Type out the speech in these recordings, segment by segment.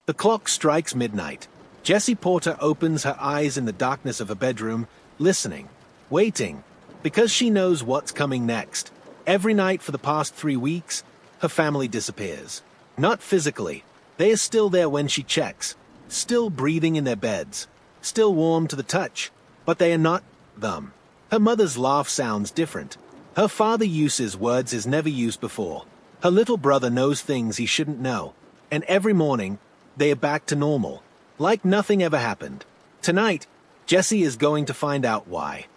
The clock strikes midnight. Jessie Porter opens her eyes in the darkness of her bedroom, listening, waiting, because she knows what's coming next. Every night for the past 3 weeks, her family disappears. Not physically. They are still there when she checks, still breathing in their beds, still warm to the touch, but they are not them. Her mother's laugh sounds different. Her father uses words he's never used before. Her little brother knows things he shouldn't know. And every morning, they are back to normal, like nothing ever happened. Tonight, Jessie is going to find out why.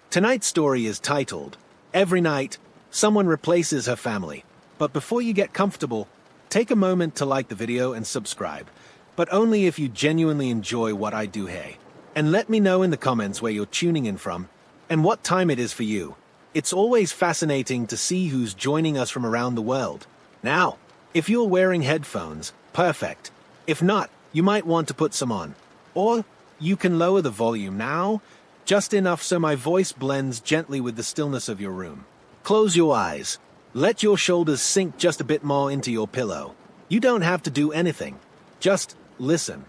Tonight's story is titled, Every Night, Someone Replaces Her Family. But before you get comfortable, take a moment to like the video and subscribe, but only if you genuinely enjoy what I do here. And let me know in the comments where you're tuning in from, and what time it is for you. It's always fascinating to see who's joining us from around the world. Now, if you're wearing headphones, perfect. If not, you might want to put some on. Or you can lower the volume now, just enough so my voice blends gently with the stillness of your room. Close your eyes. Let your shoulders sink just a bit more into your pillow. You don't have to do anything. Just listen.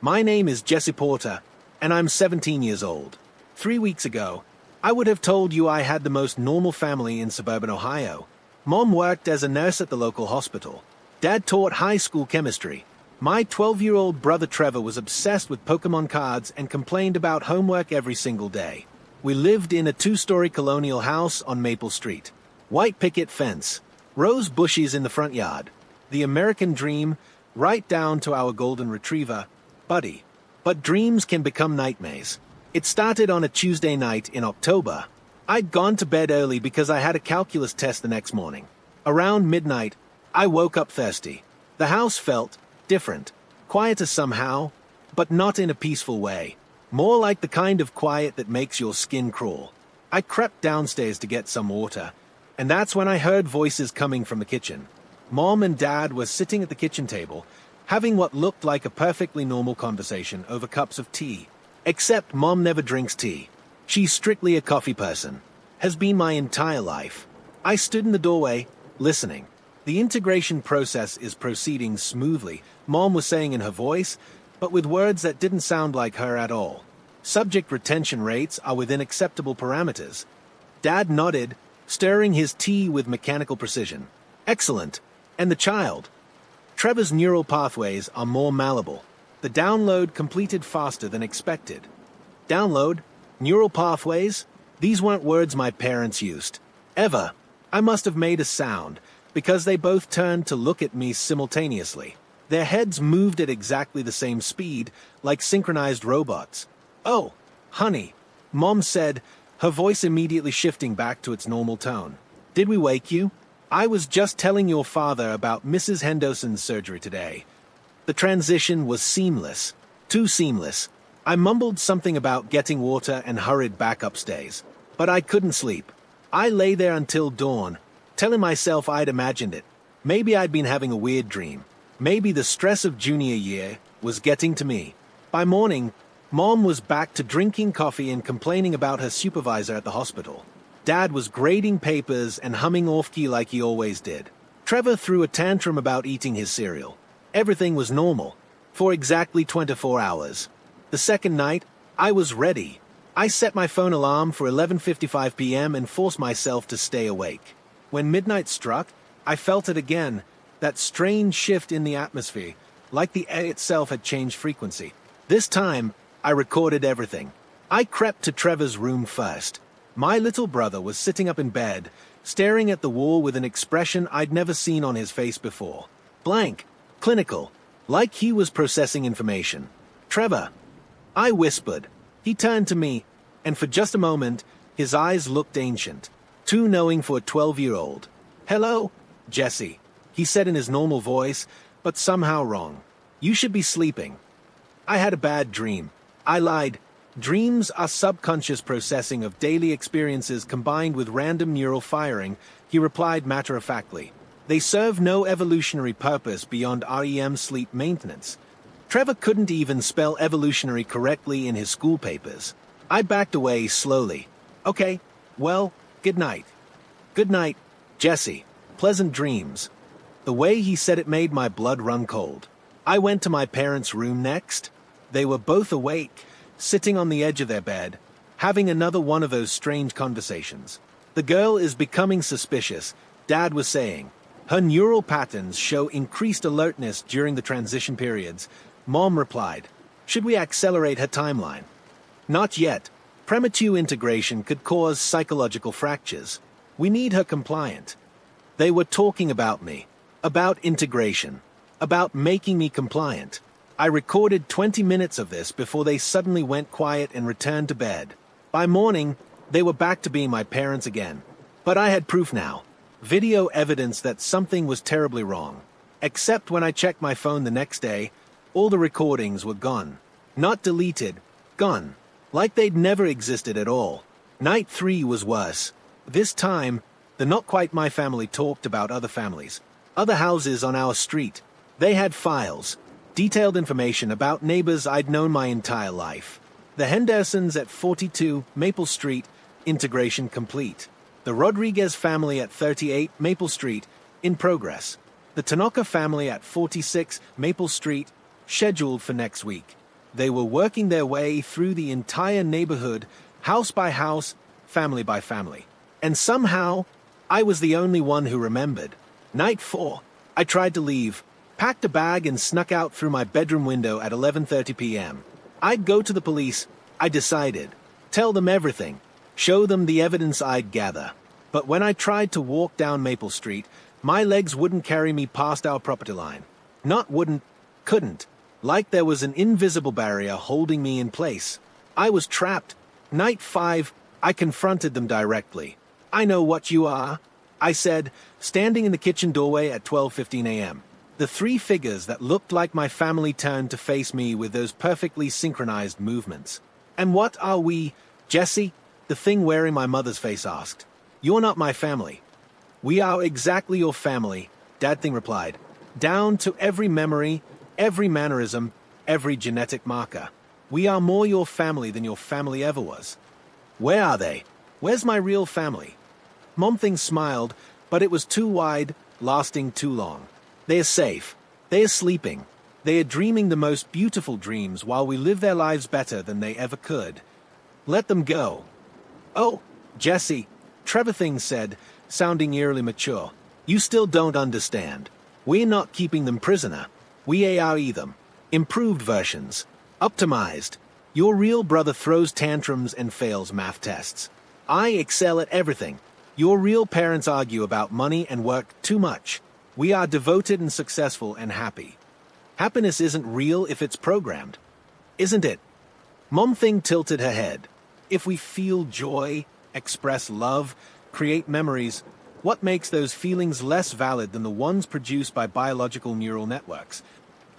My name is Jessie Porter, and I'm 17 years old. 3 weeks ago, I would have told you I had the most normal family in suburban Ohio. Mom worked as a nurse at the local hospital. Dad taught high school chemistry. My 12-year-old brother Trevor was obsessed with Pokemon cards and complained about homework every single day. We lived in a 2-story colonial house on Maple Street. White picket fence, rose bushes in the front yard. The American dream, right down to our golden retriever, Buddy. But dreams can become nightmares. It started on a Tuesday night in October. I'd gone to bed early because I had a calculus test the next morning. Around midnight, I woke up thirsty. The house felt different, quieter somehow, but not in a peaceful way. More like the kind of quiet that makes your skin crawl. I crept downstairs to get some water, and that's when I heard voices coming from the kitchen. Mom and Dad were sitting at the kitchen table, having what looked like a perfectly normal conversation over cups of tea. Except Mom never drinks tea. She's strictly a coffee person. Has been my entire life. I stood in the doorway, listening. The integration process is proceeding smoothly, Mom was saying in her voice, but with words that didn't sound like her at all. Subject retention rates are within acceptable parameters. Dad nodded, stirring his tea with mechanical precision. Excellent. And the child? Trevor's neural pathways are more malleable. The download completed faster than expected. Download? Neural pathways? These weren't words my parents used. Ever. I must have made a sound, because they both turned to look at me simultaneously. Their heads moved at exactly the same speed, like synchronized robots. Oh, honey, Mom said, her voice immediately shifting back to its normal tone. Did we wake you? I was just telling your father about Mrs. Henderson's surgery today. The transition was seamless. Too seamless. I mumbled something about getting water and hurried back upstairs. But I couldn't sleep. I lay there until dawn, telling myself I'd imagined it. Maybe I'd been having a weird dream. Maybe the stress of junior year was getting to me. By morning, Mom was back to drinking coffee and complaining about her supervisor at the hospital. Dad was grading papers and humming off-key like he always did. Trevor threw a tantrum about eating his cereal. Everything was normal, for exactly 24 hours. The second night, I was ready. I set my phone alarm for 11:55 p.m. and forced myself to stay awake. When midnight struck, I felt it again, that strange shift in the atmosphere, like the air itself had changed frequency. This time, I recorded everything. I crept to Trevor's room first. My little brother was sitting up in bed, staring at the wall with an expression I'd never seen on his face before. Blank, clinical, like he was processing information. Trevor, I whispered. He turned to me, and for just a moment, his eyes looked ancient, too knowing for a 12-year-old. Hello, Jessie, he said in his normal voice, but somehow wrong. You should be sleeping. I had a bad dream. I lied. Dreams are subconscious processing of daily experiences combined with random neural firing, he replied matter-of-factly. They serve no evolutionary purpose beyond REM sleep maintenance. Trevor couldn't even spell evolutionary correctly in his school papers. I backed away slowly. Okay, well, good night. Good night, Jessie. Pleasant dreams. The way he said it made my blood run cold. I went to my parents' room next. They were both awake, sitting on the edge of their bed, having another one of those strange conversations. The girl is becoming suspicious, Dad was saying. Her neural patterns show increased alertness during the transition periods. Mom replied, should we accelerate her timeline? Not yet. Premature integration could cause psychological fractures. We need her compliant. They were talking about me, about integration, about making me compliant. I recorded 20 minutes of this before they suddenly went quiet and returned to bed. By morning, they were back to being my parents again. But I had proof now. Video evidence that something was terribly wrong. Except when I checked my phone the next day, all the recordings were gone. Not deleted, gone. Like they'd never existed at all. Night 3 was worse. This time, the not quite my family talked about other families. Other houses on our street. They had files. Detailed information about neighbors I'd known my entire life. The Hendersons at 42 Maple Street, integration complete. The Rodriguez family at 38 Maple Street, in progress. The Tanaka family at 46 Maple Street, scheduled for next week. They were working their way through the entire neighborhood, house by house, family by family. And somehow, I was the only one who remembered. Night 4, I tried to leave, packed a bag and snuck out through my bedroom window at 11:30 p.m. I'd go to the police, I decided. Tell them everything. Show them the evidence I'd gather. But when I tried to walk down Maple Street, my legs wouldn't carry me past our property line. Not wouldn't, couldn't. Like there was an invisible barrier holding me in place. I was trapped. Night 5, I confronted them directly. I know what you are, I said, standing in the kitchen doorway at 12:15 a.m. The three figures that looked like my family turned to face me with those perfectly synchronized movements. And what are we, Jesse? The thing wearing my mother's face asked. You're not my family. We are exactly your family, Dad Thing replied. Down to every memory, every mannerism, every genetic marker. We are more your family than your family ever was. Where are they? Where's my real family? Mom Thing smiled, but it was too wide, lasting too long. They are safe. They are sleeping. They are dreaming the most beautiful dreams while we live their lives better than they ever could. Let them go. Oh, Jesse, Trevor Thing said, sounding eerily mature. You still don't understand. We're not keeping them prisoner. We ARE them. Improved versions. Optimized. Your real brother throws tantrums and fails math tests. I excel at everything. Your real parents argue about money and work too much. We are devoted and successful and happy. Happiness isn't real if it's programmed. Isn't it? Mom Thing tilted her head. If we feel joy, express love, create memories, what makes those feelings less valid than the ones produced by biological neural networks?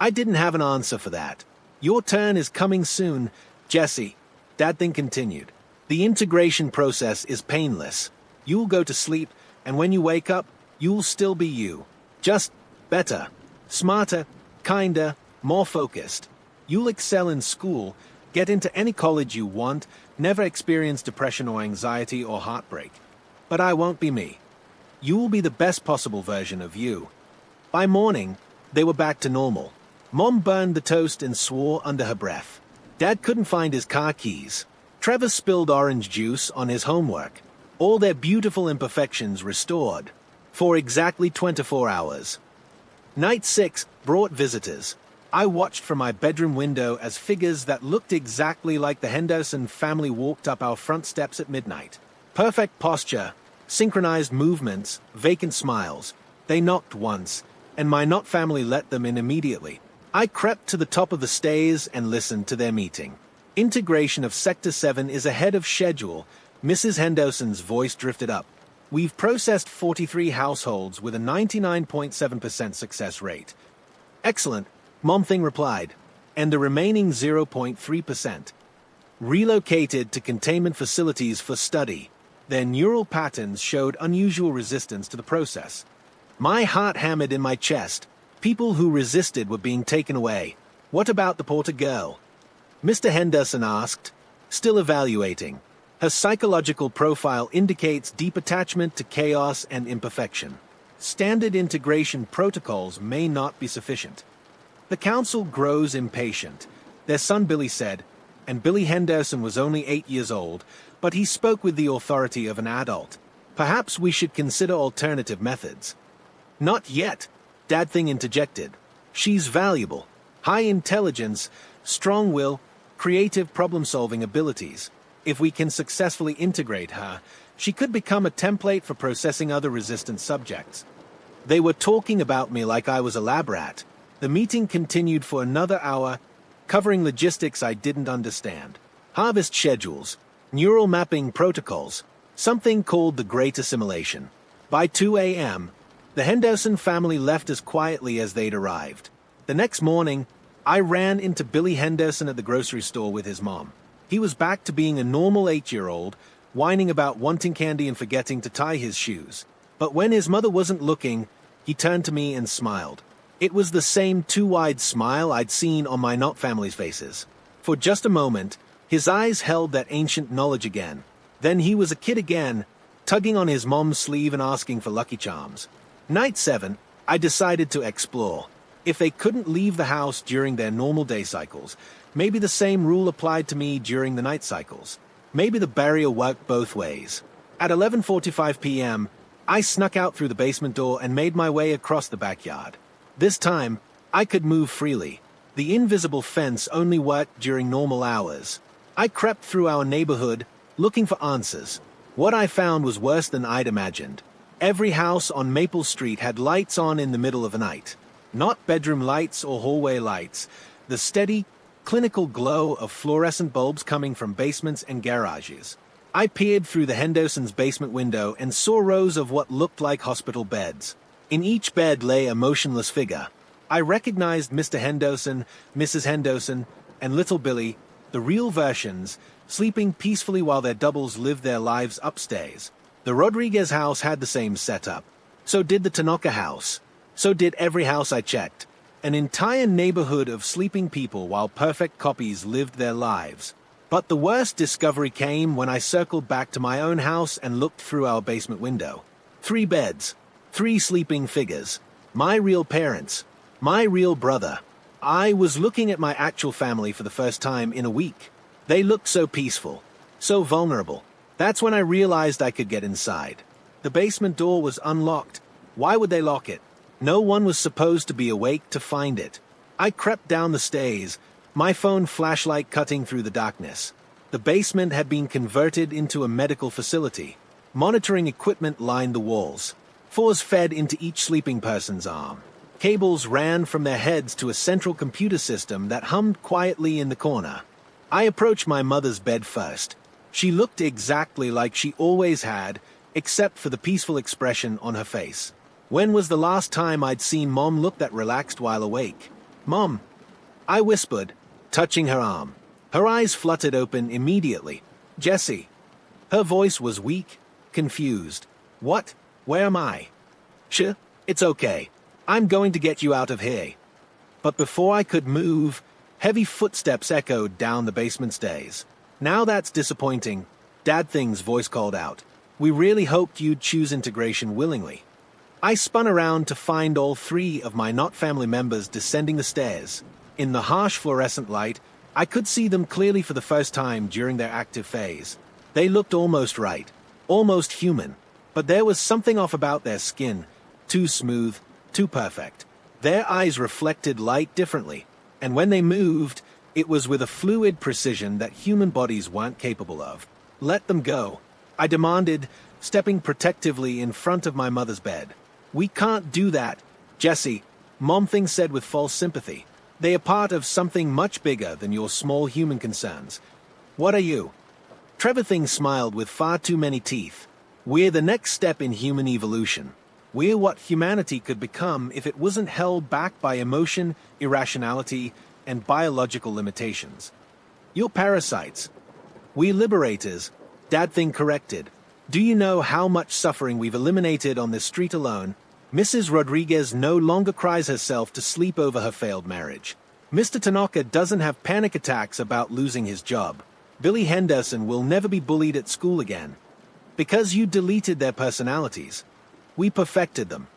I didn't have an answer for that. Your turn is coming soon, Jesse. Dad Thing continued. The integration process is painless. You'll go to sleep, and when you wake up, you'll still be you. Just better, smarter, kinder, more focused. You'll excel in school, get into any college you want, never experience depression or anxiety or heartbreak. But I won't be me. You will be the best possible version of you. By morning, they were back to normal. Mom burned the toast and swore under her breath. Dad couldn't find his car keys. Trevor spilled orange juice on his homework. All their beautiful imperfections restored. For exactly 24 hours. Night 6 brought visitors. I watched from my bedroom window as figures that looked exactly like the Henderson family walked up our front steps at midnight. Perfect posture, synchronized movements, vacant smiles. They knocked once, and my not family let them in immediately. I crept to the top of the stairs and listened to their meeting. Integration of Sector 7 is ahead of schedule. Mrs. Henderson's voice drifted up. We've processed 43 households with a 99.7% success rate. Excellent, Mom Thing replied. And the remaining 0.3%. Relocated to containment facilities for study. Their neural patterns showed unusual resistance to the process. My heart hammered in my chest. People who resisted were being taken away. What about the Porter girl? Mr. Henderson asked, still evaluating. Her psychological profile indicates deep attachment to chaos and imperfection. Standard integration protocols may not be sufficient. The council grows impatient. Their son Billy said, and Billy Henderson was only 8 years old, but he spoke with the authority of an adult. Perhaps we should consider alternative methods. Not yet, Dad Thing interjected. She's valuable. High intelligence, strong will, creative problem-solving abilities. If we can successfully integrate her, she could become a template for processing other resistant subjects. They were talking about me like I was a lab rat. The meeting continued for another hour, covering logistics I didn't understand. Harvest schedules, neural mapping protocols, something called the Great Assimilation. By 2 a.m., the Henderson family left as quietly as they'd arrived. The next morning, I ran into Billy Henderson at the grocery store with his mom. He was back to being a normal 8-year-old, whining about wanting candy and forgetting to tie his shoes. But when his mother wasn't looking, he turned to me and smiled. It was the same too-wide smile I'd seen on my not family's faces. For just a moment, his eyes held that ancient knowledge again. Then he was a kid again, tugging on his mom's sleeve and asking for Lucky Charms. Night 7, I decided to explore. If they couldn't leave the house during their normal day cycles, maybe the same rule applied to me during the night cycles. Maybe the barrier worked both ways. At 11:45 p.m., I snuck out through the basement door and made my way across the backyard. This time, I could move freely. The invisible fence only worked during normal hours. I crept through our neighborhood, looking for answers. What I found was worse than I'd imagined. Every house on Maple Street had lights on in the middle of the night. Not bedroom lights or hallway lights. The steady, clinical glow of fluorescent bulbs coming from basements and garages. I peered through the Henderson's basement window and saw rows of what looked like hospital beds. In each bed lay a motionless figure. I recognized Mr. Henderson, Mrs. Henderson, and little Billy, the real versions, sleeping peacefully while their doubles lived their lives upstairs. The Rodriguez house had the same setup. So did the Tanaka house. So did every house I checked. An entire neighborhood of sleeping people while perfect copies lived their lives. But the worst discovery came when I circled back to my own house and looked through our basement window. 3 beds, 3 sleeping figures. My real parents. My real brother. I was looking at my actual family for the first time in a week. They looked so peaceful, so vulnerable. That's when I realized I could get inside. The basement door was unlocked. Why would they lock it? No one was supposed to be awake to find it. I crept down the stairs, my phone flashlight cutting through the darkness. The basement had been converted into a medical facility. Monitoring equipment lined the walls. Force fed into each sleeping person's arm. Cables ran from their heads to a central computer system that hummed quietly in the corner. I approached my mother's bed first. She looked exactly like she always had, except for the peaceful expression on her face. When was the last time I'd seen Mom look that relaxed while awake? Mom, I whispered, touching her arm. Her eyes fluttered open immediately. Jessie. Her voice was weak, confused. What? Where am I? Shh, it's okay. I'm going to get you out of here. But before I could move, heavy footsteps echoed down the basement stairs. Now that's disappointing, Dad Thing's voice called out. We really hoped you'd choose integration willingly. I spun around to find all 3 of my not family members descending the stairs. In the harsh fluorescent light, I could see them clearly for the first time during their active phase. They looked almost right, almost human, but there was something off about their skin, too smooth, too perfect. Their eyes reflected light differently, and when they moved, it was with a fluid precision that human bodies weren't capable of. Let them go, I demanded, stepping protectively in front of my mother's bed. We can't do that, Jessie, Mom Thing said with false sympathy. They are part of something much bigger than your small human concerns. What are you? Trevor Thing smiled with far too many teeth. We're the next step in human evolution. We're what humanity could become if it wasn't held back by emotion, irrationality, and biological limitations. You're parasites. We liberators, Dad Thing corrected. Do you know how much suffering we've eliminated on this street alone? Mrs. Rodriguez no longer cries herself to sleep over her failed marriage. Mr. Tanaka doesn't have panic attacks about losing his job. Billy Henderson will never be bullied at school again. Because you deleted their personalities. We perfected them.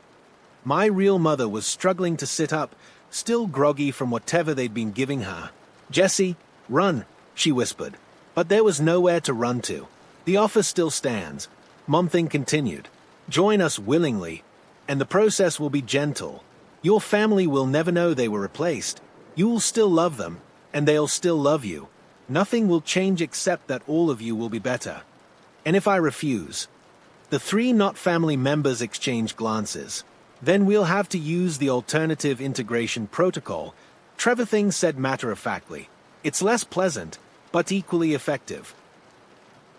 My real mother was struggling to sit up, still groggy from whatever they'd been giving her. "Jessie, run," she whispered. But there was nowhere to run to. "The offer still stands," Mom-Thing continued. "Join us willingly, and the process will be gentle. Your family will never know they were replaced. You'll still love them, and they'll still love you. Nothing will change except that all of you will be better." "And if I refuse?" The three not family members exchanged glances. "Then we'll have to use the alternative integration protocol," Trevor said matter-of-factly. "It's less pleasant, but equally effective."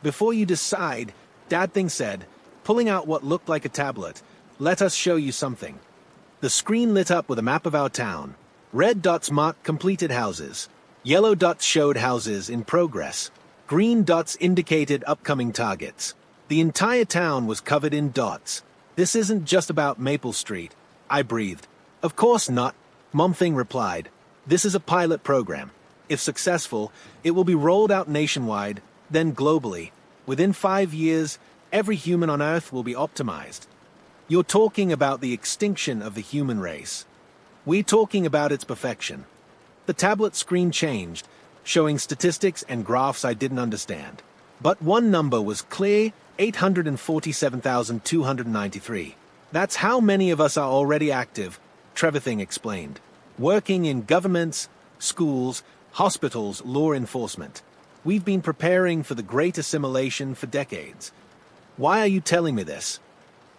"Before you decide," Dad said, pulling out what looked like a tablet, "let us show you something." The screen lit up with a map of our town. Red dots marked completed houses. Yellow dots showed houses in progress. Green dots indicated upcoming targets. The entire town was covered in dots. "This isn't just about Maple Street," I breathed. "Of course not," Mom-Thing replied. "This is a pilot program. If successful, it will be rolled out nationwide, then globally. Within 5 years, every human on Earth will be optimized." "You're talking about the extinction of the human race." "We're talking about its perfection." The tablet screen changed, showing statistics and graphs I didn't understand. But one number was clear: 847,293. "That's how many of us are already active," Trevor explained. "Working in governments, schools, hospitals, law enforcement. We've been preparing for the great assimilation for decades." "Why are you telling me this?"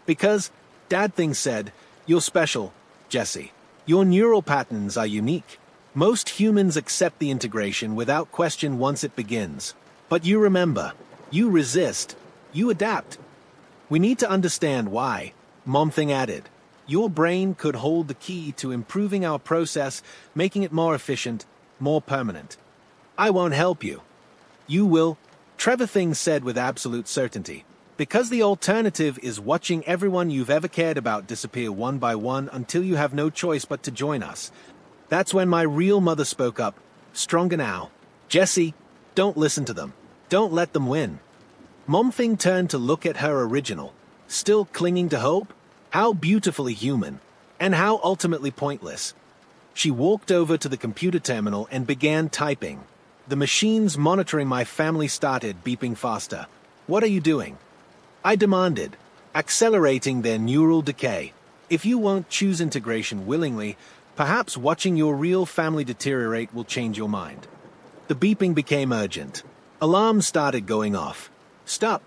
"Because," Dad said, "you're special, Jessie. Your neural patterns are unique. Most humans accept the integration without question once it begins. But you remember, you resist, you adapt. We need to understand why," Mom-Thing added. "Your brain could hold the key to improving our process, making it more efficient, more permanent." "I won't help you." "You will," Trevor said with absolute certainty. "Because the alternative is watching everyone you've ever cared about disappear one by one until you have no choice but to join us." That's when my real mother spoke up, stronger now. "Jessie, don't listen to them. Don't let them win." Mom-Thing turned to look at her original. Still clinging to hope? How beautifully human. And how ultimately pointless. She walked over to the computer terminal and began typing. The machines monitoring my family started beeping faster. "What are you doing?" I demanded, accelerating their neural decay. "If you won't choose integration willingly, perhaps watching your real family deteriorate will change your mind." The beeping became urgent. Alarms started going off. "Stop!"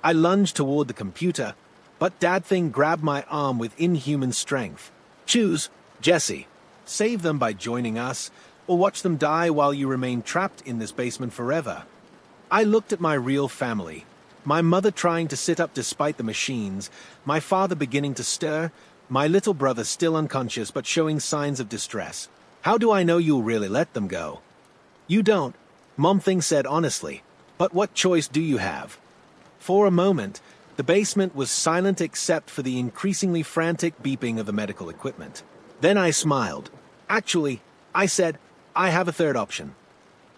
I lunged toward the computer, but Dad grabbed my arm with inhuman strength. "Choose, Jessie. Save them by joining us, or watch them die while you remain trapped in this basement forever." I looked at my real family. My mother trying to sit up despite the machines, my father beginning to stir, my little brother still unconscious but showing signs of distress. "How do I know you'll really let them go?" "You don't," Mom-Thing said honestly. "But what choice do you have?" For a moment, the basement was silent except for the increasingly frantic beeping of the medical equipment. Then I smiled. "Actually," I said, "I have a third option."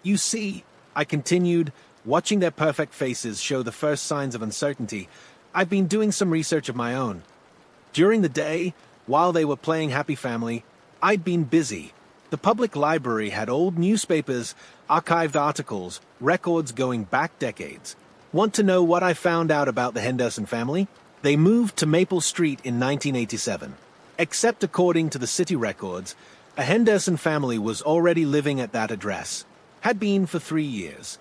"You see," I continued, watching their perfect faces show the first signs of uncertainty, "I've been doing some research of my own. During the day, while they were playing Happy Family, I'd been busy. The public library had old newspapers, archived articles, records going back decades. Want to know what I found out about the Henderson family? They moved to Maple Street in 1987. Except according to the city records, a Henderson family was already living at that address. Had been for 3 years.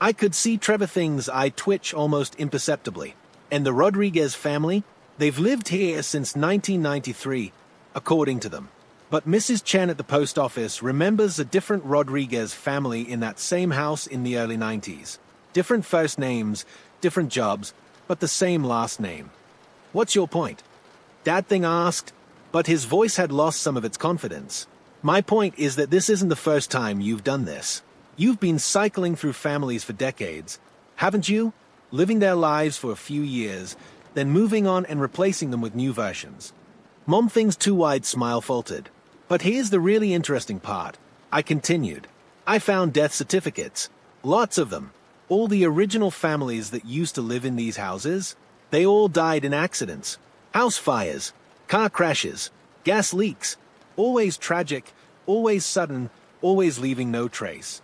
I could see Trevor eye twitch almost imperceptibly. And the Rodriguez family? They've lived here since 1993, according to them. But Mrs. Chen at the post office remembers a different Rodriguez family in that same house in the early 90s. Different first names, different jobs, but the same last name. What's your point?" Dad asked, but his voice had lost some of its confidence. "My point is that this isn't the first time you've done this. You've been cycling through families for decades, haven't you? Living their lives for a few years, then moving on and replacing them with new versions." Mom-Thing's too-wide smile faltered. "But here's the really interesting part," I continued. "I found death certificates. Lots of them. All the original families that used to live in these houses, they all died in accidents. House fires, car crashes, gas leaks. Always tragic, always sudden, always leaving no trace.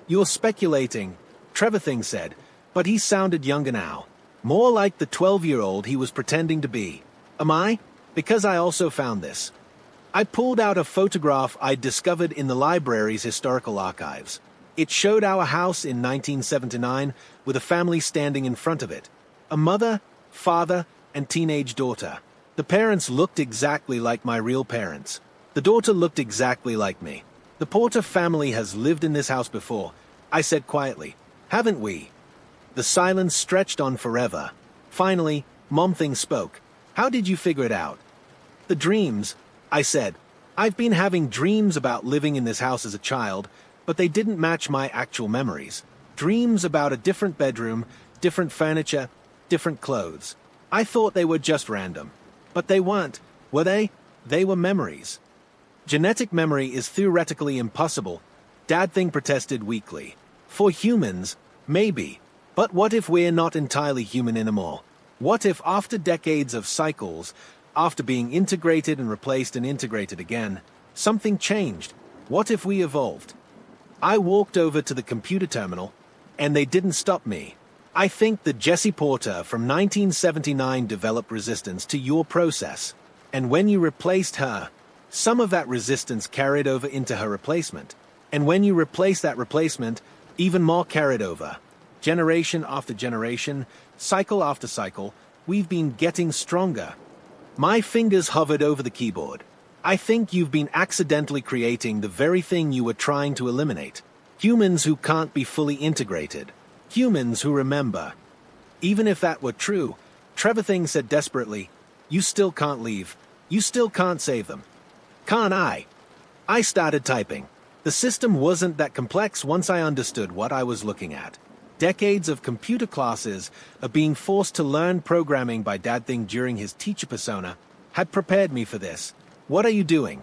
You're speculating, Trevor said, but he sounded younger now. More like the 12-year-old he was pretending to be. Am I? Because I also found this. I pulled out a photograph I'd discovered in the library's historical archives. It showed our house in 1979 with a family standing in front of it. A mother, father, and teenage daughter. The parents looked exactly like my real parents. The daughter looked exactly like me. The Porter family has lived in this house before, I said quietly. Haven't we? The silence stretched on forever. Finally, Mom spoke. How did you figure it out? The dreams, I said. I've been having dreams about living in this house as a child, but they didn't match my actual memories. Dreams about a different bedroom, different furniture, different clothes. I thought they were just random. But they weren't, were they? They were memories. Genetic memory is theoretically impossible, Dad protested weakly. For humans, maybe. But what if we're not entirely human anymore? What if after decades of cycles, after being integrated and replaced and integrated again, something changed? What if we evolved? I walked over to the computer terminal, and they didn't stop me. I think that Jessie Porter from 1979 developed resistance to your process. And when you replaced her, some of that resistance carried over into her replacement. And when you replaced that replacement, even more carried over. Generation after generation, cycle after cycle, we've been getting stronger. My fingers hovered over the keyboard. I think you've been accidentally creating the very thing you were trying to eliminate. Humans who can't be fully integrated. Humans who remember. Even if that were true, Trevor said desperately, you still can't leave. You still can't save them. Can't I? I started typing. The system wasn't that complex once I understood what I was looking at. Decades of computer classes of being forced to learn programming by Dad during his teacher persona had prepared me for this. What are you doing?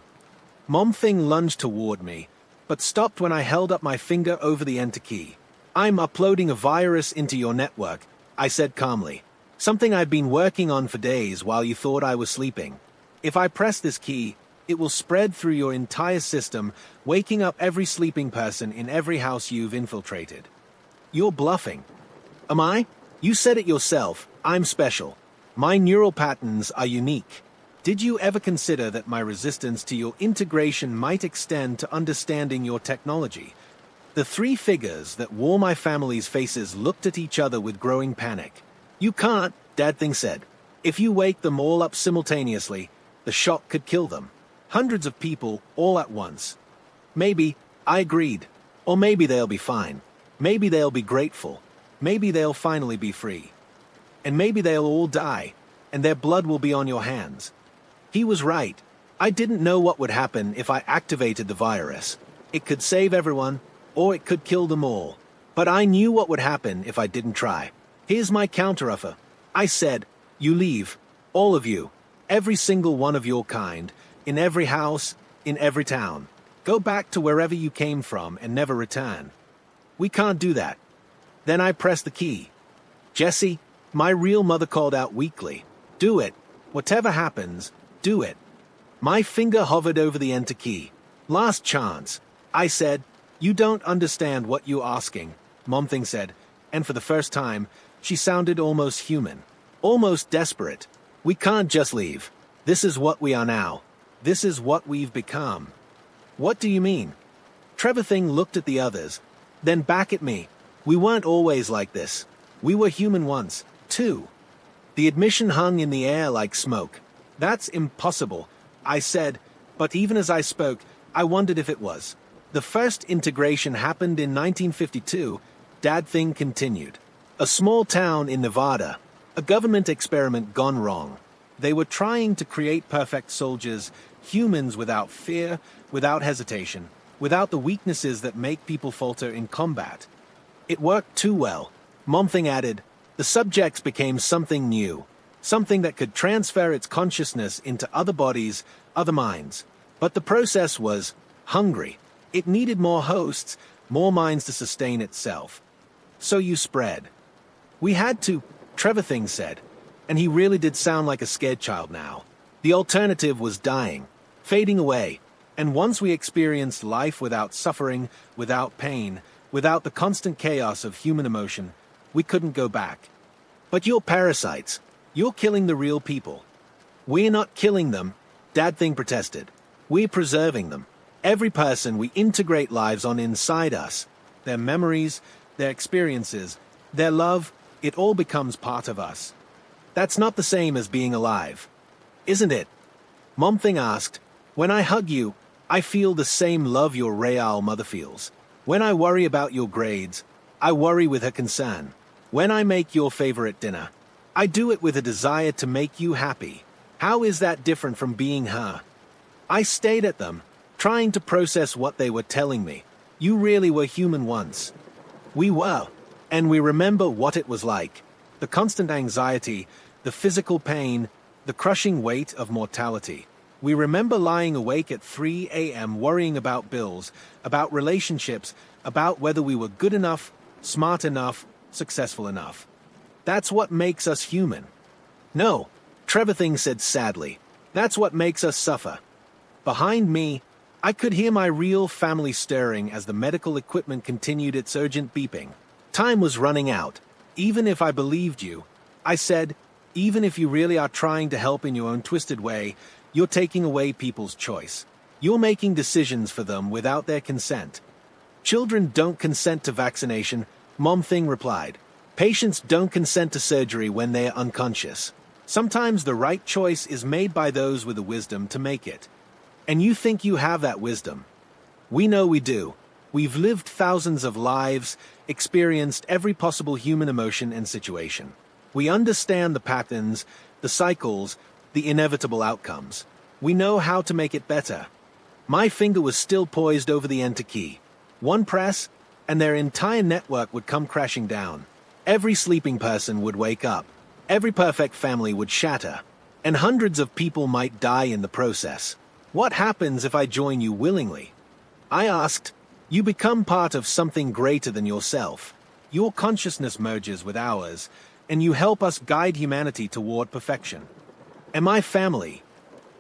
Mom lunged toward me, but stopped when I held up my finger over the enter key. I'm uploading a virus into your network, I said calmly. Something I've been working on for days while you thought I was sleeping. If I press this key, it will spread through your entire system, waking up every sleeping person in every house you've infiltrated. You're bluffing. Am I? You said it yourself. I'm special. My neural patterns are unique. Did you ever consider that my resistance to your integration might extend to understanding your technology? The three figures that wore my family's faces looked at each other with growing panic. You can't, Dad said. If you wake them all up simultaneously, the shock could kill them. Hundreds of people all at once. Maybe, I agreed. Or maybe they'll be fine. Maybe they'll be grateful. Maybe they'll finally be free. And maybe they'll all die, and their blood will be on your hands. He was right. I didn't know what would happen if I activated the virus. It could save everyone, or it could kill them all. But I knew what would happen if I didn't try. Here's my counteroffer. I said, you leave. All of you. Every single one of your kind. In every house, in every town. Go back to wherever you came from and never return. We can't do that. Then I pressed the key. Jessie, my real mother called out weakly. Do it. Whatever happens, do it. My finger hovered over the enter key. Last chance. I said, you don't understand what you're asking, Mom said, and for the first time, she sounded almost human. Almost desperate. We can't just leave. This is what we are now. This is what we've become. What do you mean? Trevor looked at the others, then back at me. We weren't always like this. We were human once, too. The admission hung in the air like smoke. That's impossible, I said, but even as I spoke, I wondered if it was. The first integration happened in 1952, Dad continued. A small town in Nevada. A government experiment gone wrong. They were trying to create perfect soldiers, humans without fear, without hesitation, without the weaknesses that make people falter in combat. It worked too well. Mom added, the subjects became something new, something that could transfer its consciousness into other bodies, other minds. But the process was hungry. It needed more hosts, more minds to sustain itself. So you spread. We had to, Trevor said, and he really did sound like a scared child now. The alternative was dying, fading away, And once we experienced life without suffering, without pain, without the constant chaos of human emotion, we couldn't go back. But you're parasites. You're killing the real people. We're not killing them, Dad Thing protested. We're preserving them. Every person we integrate lives on inside us, their memories, their experiences, their love, it all becomes part of us. That's not the same as being alive. Isn't it? Mom Thing asked, when I hug you, I feel the same love your real mother feels. When I worry about your grades, I worry with her concern. When I make your favorite dinner, I do it with a desire to make you happy. How is that different from being her? I stayed at them, trying to process what they were telling me. You really were human once. We were, and we remember what it was like. The constant anxiety, the physical pain, the crushing weight of mortality. We remember lying awake at 3 a.m. worrying about bills, about relationships, about whether we were good enough, smart enough, successful enough. That's what makes us human. No, Trevor Thing said sadly. That's what makes us suffer. Behind me, I could hear my real family stirring as the medical equipment continued its urgent beeping. Time was running out. Even if I believed you, I said, even if you really are trying to help in your own twisted way, you're taking away people's choice. You're making decisions for them without their consent. Children don't consent to vaccination, Mom Thing replied. Patients don't consent to surgery when they are unconscious. Sometimes the right choice is made by those with the wisdom to make it. And you think you have that wisdom. We know we do. We've lived thousands of lives, experienced every possible human emotion and situation. We understand the patterns, the cycles, the inevitable outcomes. We know how to make it better. My finger was still poised over the enter key. One press, and their entire network would come crashing down. Every sleeping person would wake up. Every perfect family would shatter. And hundreds of people might die in the process. What happens if I join you willingly? I asked. You become part of something greater than yourself. Your consciousness merges with ours, and you help us guide humanity toward perfection. And my family,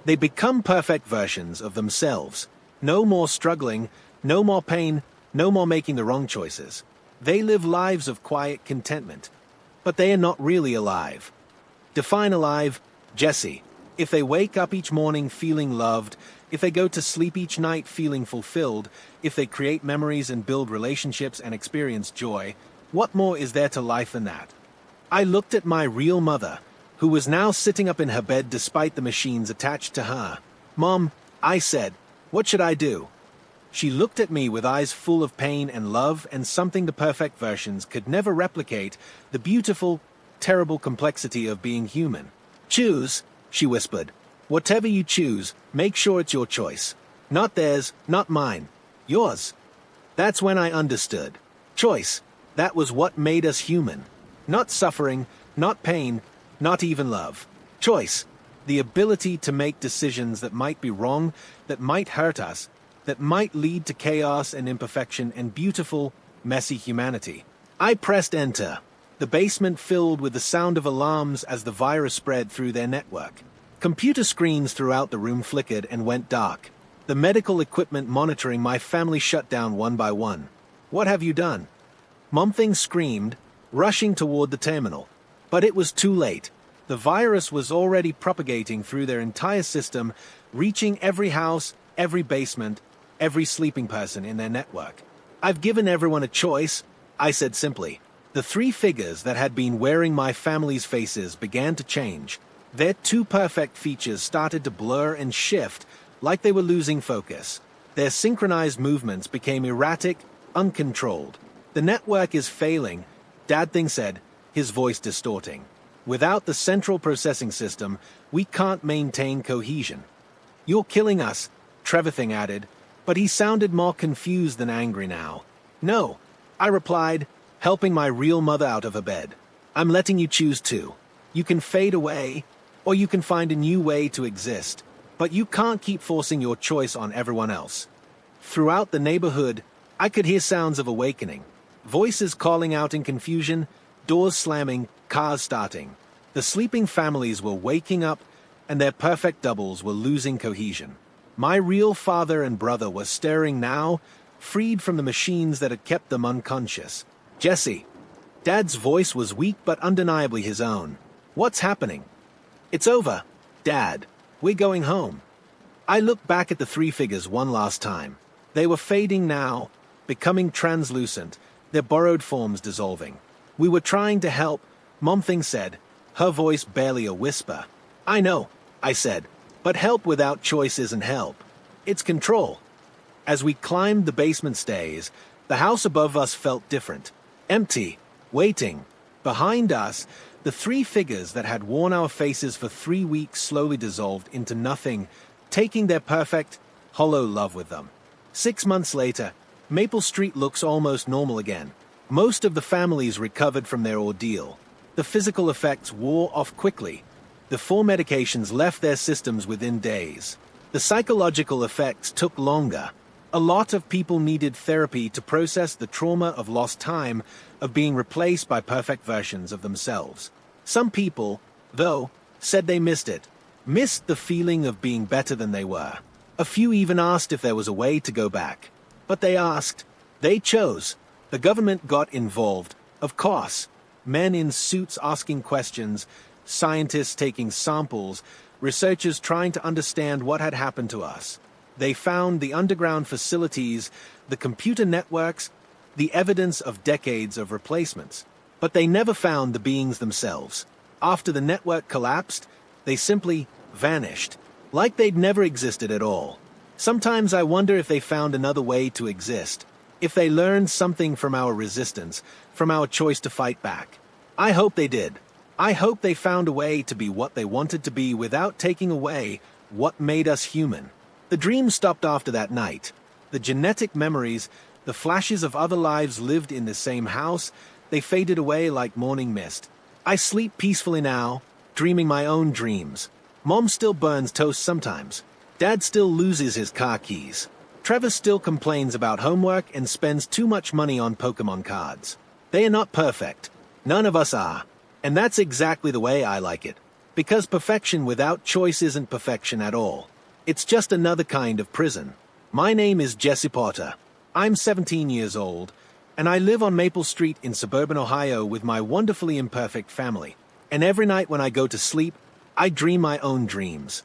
they become perfect versions of themselves. No more struggling, no more pain, no more making the wrong choices. They live lives of quiet contentment. But they are not really alive. Define alive, Jesse. If they wake up each morning feeling loved, if they go to sleep each night feeling fulfilled, if they create memories and build relationships and experience joy, what more is there to life than that? I looked at my real mother, who was now sitting up in her bed despite the machines attached to her. Mom, I said, what should I do? She looked at me with eyes full of pain and love and something the perfect versions could never replicate, the beautiful, terrible complexity of being human. Choose, she whispered. Whatever you choose, make sure it's your choice. Not theirs, not mine. Yours. That's when I understood. Choice. That was what made us human. Not suffering, not pain, not even love. Choice. The ability to make decisions that might be wrong, that might hurt us, that might lead to chaos and imperfection and beautiful, messy humanity. I pressed enter. The basement filled with the sound of alarms as the virus spread through their network. Computer screens throughout the room flickered and went dark. The medical equipment monitoring my family shut down one by one. What have you done? Mom Thing screamed, rushing toward the terminal. But it was too late. The virus was already propagating through their entire system, reaching every house, every basement, every sleeping person in their network. I've given everyone a choice, I said simply. The three figures that had been wearing my family's faces began to change. Their two perfect features started to blur and shift like they were losing focus. Their synchronized movements became erratic, uncontrolled. The network is failing, Dad Thing said, his voice distorting. Without the central processing system, we can't maintain cohesion. You're killing us, Trevor Thing added, but he sounded more confused than angry now. No, I replied, helping my real mother out of her bed. I'm letting you choose too. You can fade away, or you can find a new way to exist, but you can't keep forcing your choice on everyone else. Throughout the neighborhood, I could hear sounds of awakening. Voices calling out in confusion, doors slamming, cars starting. The sleeping families were waking up, and their perfect doubles were losing cohesion. My real father and brother were stirring now, freed from the machines that had kept them unconscious. Jesse. Dad's voice was weak but undeniably his own. What's happening? It's over, Dad. We're going home. I looked back at the three figures one last time. They were fading now, becoming translucent, their borrowed forms dissolving. We were trying to help, Momthing said, her voice barely a whisper. I know, I said, but help without choice isn't help. It's control. As we climbed the basement stairs, the house above us felt different. Empty, waiting. Behind us, the three figures that had worn our faces for 3 weeks slowly dissolved into nothing, taking their perfect, hollow love with them. 6 months later, Maple Street looks almost normal again. Most of the families recovered from their ordeal. The physical effects wore off quickly. The 4 medications left their systems within days. The psychological effects took longer. A lot of people needed therapy to process the trauma of lost time, of being replaced by perfect versions of themselves. Some people, though, said they missed it, missed the feeling of being better than they were. A few even asked if there was a way to go back. But they asked. They chose. The government got involved, of course. Men in suits asking questions, scientists taking samples, researchers trying to understand what had happened to us. They found the underground facilities, the computer networks, the evidence of decades of replacements. But they never found the beings themselves. After the network collapsed, they simply vanished, like they'd never existed at all. Sometimes I wonder if they found another way to exist, if they learned something from our resistance, from our choice to fight back. I hope they did. I hope they found a way to be what they wanted to be without taking away what made us human. The dreams stopped after that night. The genetic memories, the flashes of other lives lived in the same house, they faded away like morning mist. I sleep peacefully now, dreaming my own dreams. Mom still burns toast sometimes. Dad still loses his car keys. Trevor still complains about homework and spends too much money on Pokemon cards. They are not perfect. None of us are. And that's exactly the way I like it. Because perfection without choice isn't perfection at all. It's just another kind of prison. My name is Jesse Porter. I'm 17 years old, and I live on Maple Street in suburban Ohio with my wonderfully imperfect family. And every night when I go to sleep, I dream my own dreams.